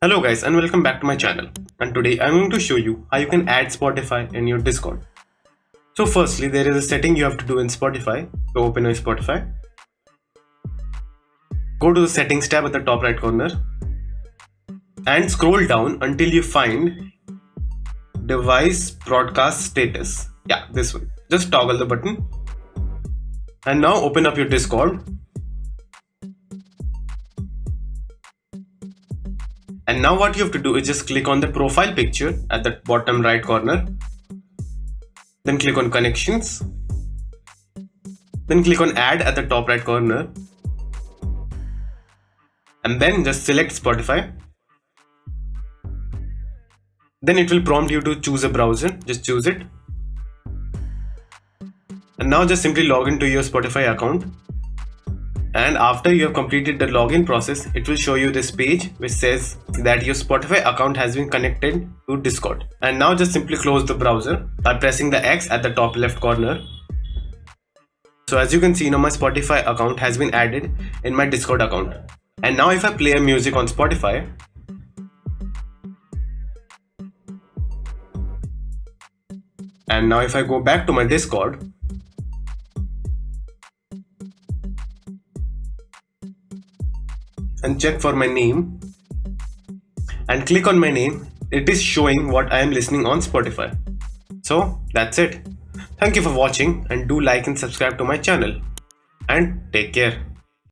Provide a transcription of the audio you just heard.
Hello guys and welcome back to my channel, and today I'm going to show you how you can add Spotify in your Discord. So firstly, there is a setting you have to do in Spotify. So open your Spotify, go to the settings tab at the top right corner and scroll down until you find device broadcast status. Yeah, this one. Just toggle the button and now open up your Discord. And now what you have to do is just click on the profile picture at the bottom right corner. Then click on connections. Then click on add at the top right corner. And then just select Spotify. Then it will prompt you to choose a browser. Just choose it. And now just simply log into your Spotify account. And after you have completed the login process, it will show you this page which says that your Spotify account has been connected to Discord. And now just simply close the browser by pressing the X at the top left corner. So as you can see, now my Spotify account has been added in my Discord account. And now if I play a music on Spotify, and now if I go back to my Discord, and check for my name and click on my name, it is showing what I am listening on Spotify. So that's it. Thank you for watching and do like and subscribe to my channel and take care.